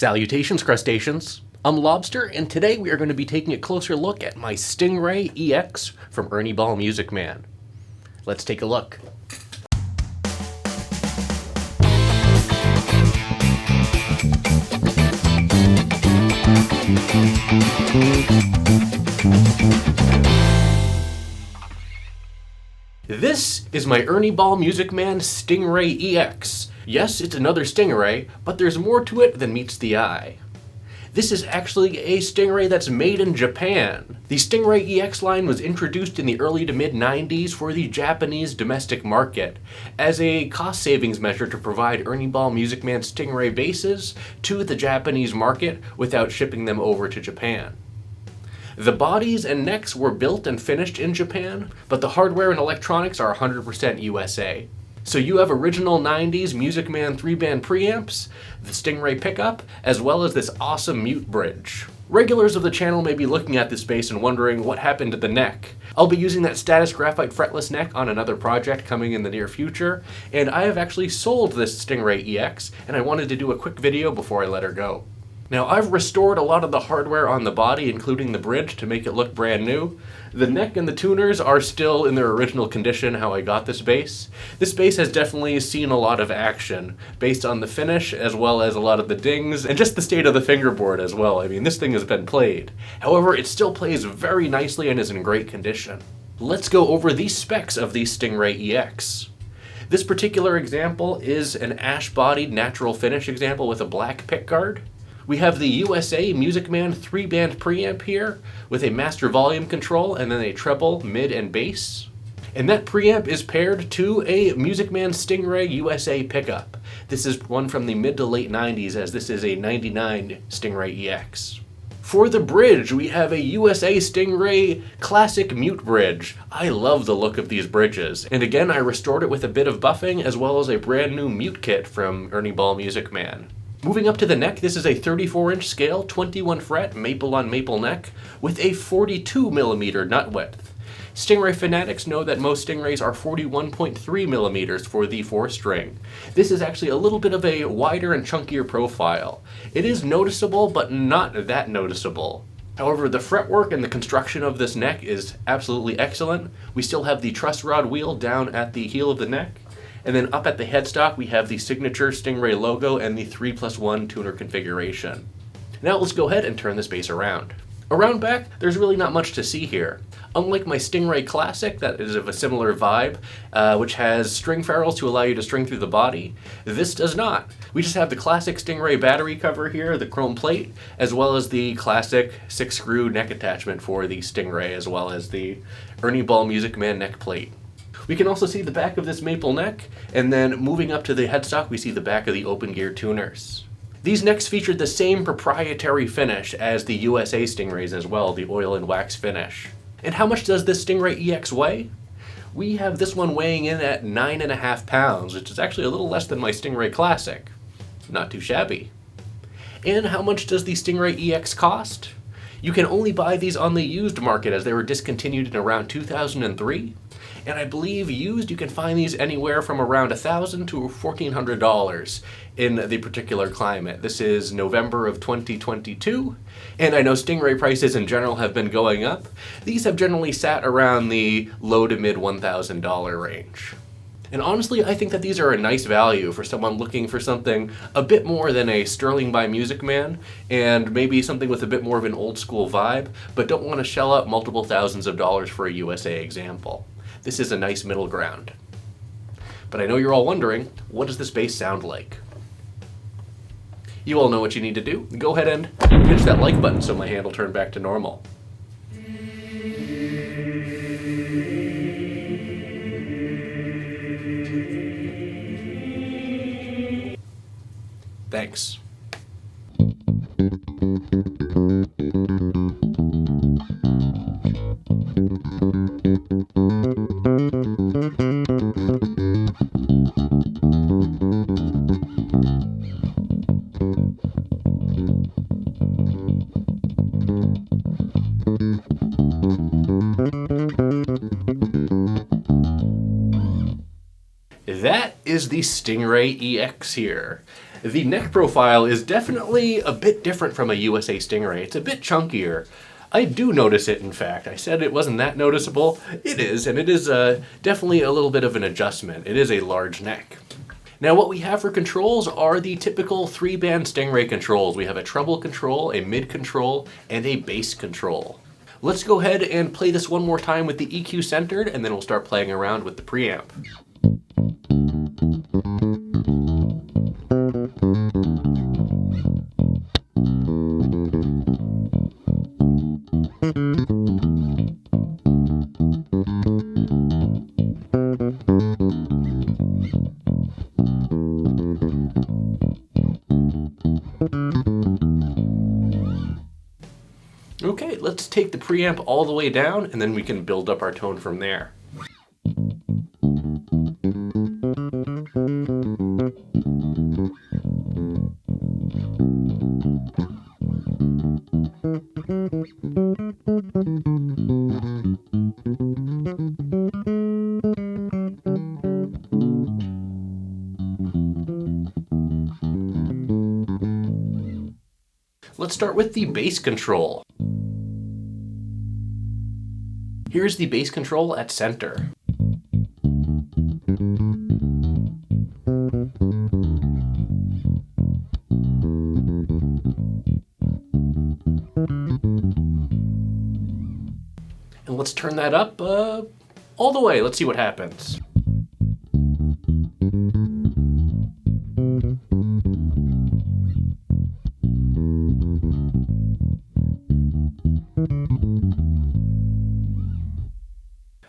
Salutations, crustaceans! I'm Lobster, and today we are going to be taking a closer look at my Stingray EX from Ernie Musicman. Let's take a look. This is my Ernie Musicman Stingray EX. Yes, it's another Stingray, but there's more to it than meets the eye. This is actually a Stingray that's made in Japan. The Stingray EX line was introduced in the early to mid-90s for the Japanese domestic market as a cost savings measure to provide Ernie Musicman Stingray basses to the Japanese market without shipping them over to Japan. The bodies and necks were built and finished in Japan, but the hardware and electronics are 100% USA. So you have original 90s Musicman 3-band preamps, the Stingray pickup, as well as this awesome mute bridge. Regulars of the channel may be looking at this bass and wondering what happened to the neck. I'll be using that status graphite fretless neck on another project coming in the near future, and I have actually sold this Stingray EX, and I wanted to do a quick video before I let her go. Now, I've restored a lot of the hardware on the body, including the bridge, to make it look brand new. The neck and the tuners are still in their original condition, how I got this bass. This bass has definitely seen a lot of action, based on the finish, as well as a lot of the dings, and just the state of the fingerboard as well. I mean, this thing has been played. However, it still plays very nicely and is in great condition. Let's go over the specs of the Stingray EX. This particular example is an ash-bodied natural finish example with a black pickguard. We have the USA Musicman 3-band preamp here with a master volume control and then a treble, mid, and bass. And that preamp is paired to a Musicman Stingray USA pickup. This is one from the mid to late 90s, as this is a 99 Stingray EX. For the bridge, we have a USA Stingray Classic Mute Bridge. I love the look of these bridges. And again, I restored it with a bit of buffing as well as a brand new mute kit from Ernie Musicman. Moving up to the neck, this is a 34-inch scale, 21 fret, maple on maple neck, with a 42mm nut width. Stingray fanatics know that most Stingrays are 41.3mm for the 4-string. This is actually a little bit of a wider and chunkier profile. It is noticeable, but not that noticeable. However, the fretwork and the construction of this neck is absolutely excellent. We still have the truss rod wheel down at the heel of the neck. And then up at the headstock, we have the signature Stingray logo and the 3+1 tuner configuration. Now let's go ahead and turn this bass around. Around back, there's really not much to see here. Unlike my Stingray Classic, that is of a similar vibe, which has string ferrules to allow you to string through the body, this does not. We just have the classic Stingray battery cover here, the chrome plate, as well as the classic 6-screw neck attachment for the Stingray, as well as the Ernie Musicman neck plate. We can also see the back of this maple neck, and then moving up to the headstock, we see the back of the open gear tuners. These necks featured the same proprietary finish as the USA Stingrays as well, the oil and wax finish. And how much does this Stingray EX weigh? We have this one weighing in at 9.5 pounds, which is actually a little less than my Stingray Classic. Not too shabby. And how much does the Stingray EX cost? You can only buy these on the used market as they were discontinued in around 2003. And I believe used, you can find these anywhere from around $1,000 to $1,400 in the particular climate. This is November of 2022, and I know Stingray prices in general have been going up. These have generally sat around the low to mid $1,000 range. And honestly, I think that these are a nice value for someone looking for something a bit more than a Sterling by Musicman, and maybe something with a bit more of an old school vibe, but don't want to shell out multiple thousands of dollars for a USA example. This is a nice middle ground. But I know you're all wondering, what does this bass sound like? You all know what you need to do. Go ahead and pinch that like button so my hand will turn back to normal. Thanks. That is the Stingray EX here. The neck profile is definitely a bit different from a USA Stingray. It's a bit chunkier. I do notice it, in fact. I said it wasn't that noticeable. It is, and it is definitely a little bit of an adjustment. It is a large neck. Now what we have for controls are the typical 3-band Stingray controls. We have a treble control, a mid control, and a bass control. Let's go ahead and play this one more time with the EQ centered, and then we'll start playing around with the preamp. Okay, let's take the preamp all the way down, and then we can build up our tone from there. Let's start with the bass control. Here's the bass control at center. And let's turn that up all the way. Let's see what happens.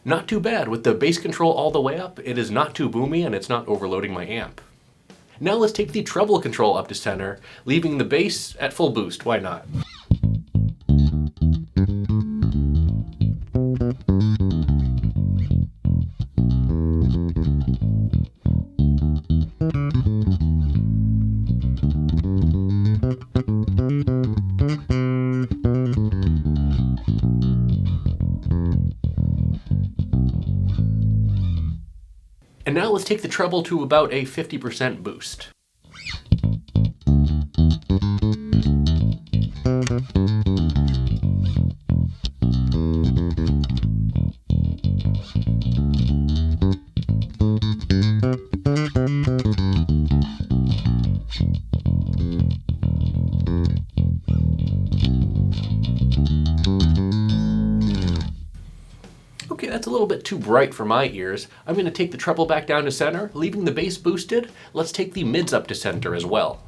Not too bad. With the bass control all the way up, it is not too boomy and it's not overloading my amp. Now let's take the treble control up to center, leaving the bass at full boost. Why not? And now let's take the treble to about a 50% boost. Okay, that's a little bit too bright for my ears. I'm going to take the treble back down to center, leaving the bass boosted. Let's take the mids up to center as well.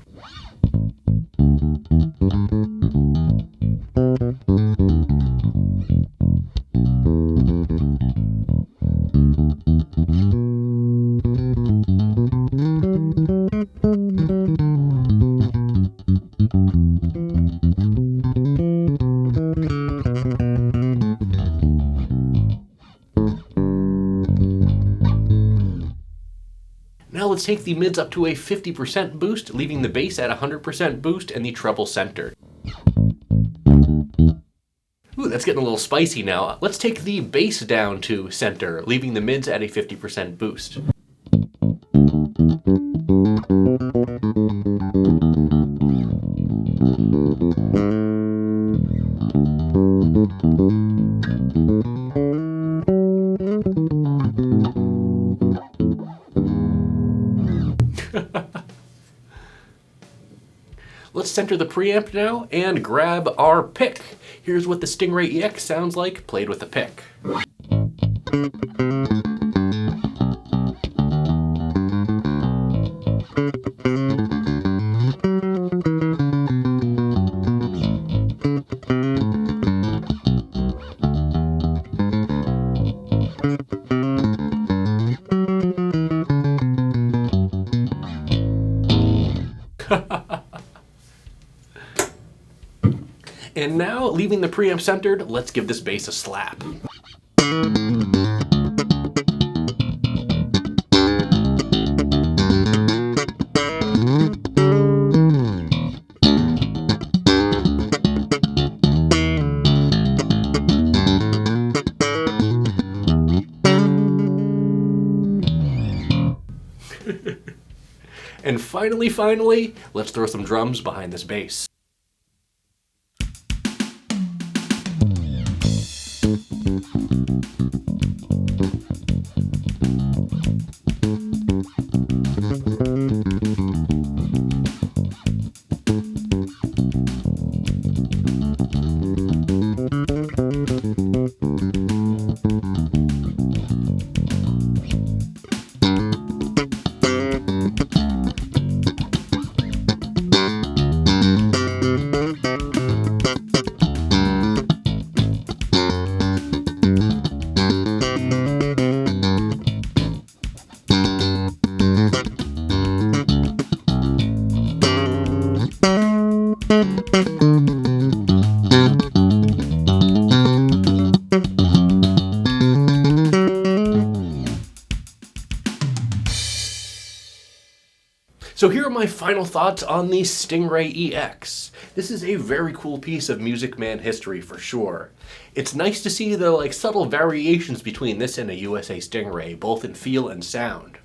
Now let's take the mids up to a 50% boost, leaving the bass at 100% boost and the treble centered. Ooh, that's getting a little spicy now. Let's take the bass down to center, leaving the mids at a 50% boost. Let's center the preamp now and grab our pick. Here's what the Stingray EX sounds like played with a pick. And now, leaving the preamp centered, let's give this bass a slap. And finally, let's throw some drums behind this bass. So here are my final thoughts on the Stingray EX. This is a very cool piece of Musicman history for sure. It's nice to see the subtle variations between this and a USA Stingray, both in feel and sound.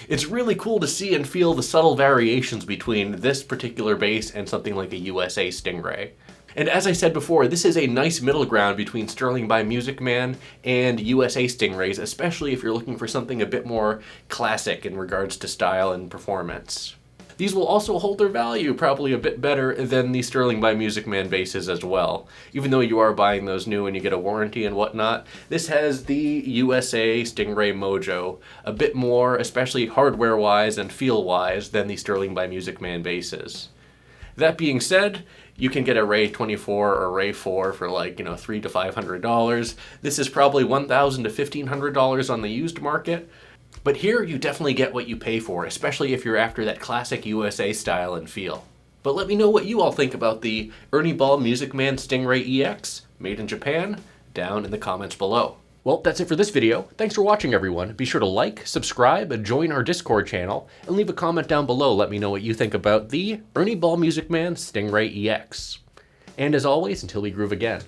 It's really cool to see and feel the subtle variations between this particular bass and something like a USA Stingray. And as I said before, this is a nice middle ground between Sterling by Musicman and USA Stingrays, especially if you're looking for something a bit more classic in regards to style and performance. These will also hold their value probably a bit better than the Sterling by Musicman basses as well. Even though you are buying those new and you get a warranty and whatnot, this has the USA Stingray mojo a bit more, especially hardware-wise and feel-wise, than the Sterling by Musicman basses. That being said, you can get a Ray 24 or Ray 4 for $300 to $500. This is probably $1,000 to $1,500 on the used market. But here you definitely get what you pay for, especially if you're after that classic USA style and feel. But let me know what you all think about the Ernie Ball Musicman Stingray EX, made in Japan, down in the comments below. Well, that's it for this video. Thanks for watching, everyone. Be sure to like, subscribe, and join our Discord channel, and leave a comment down below. Let me know what you think about the Ernie Ball Musicman Stingray EX. And as always, until we groove again,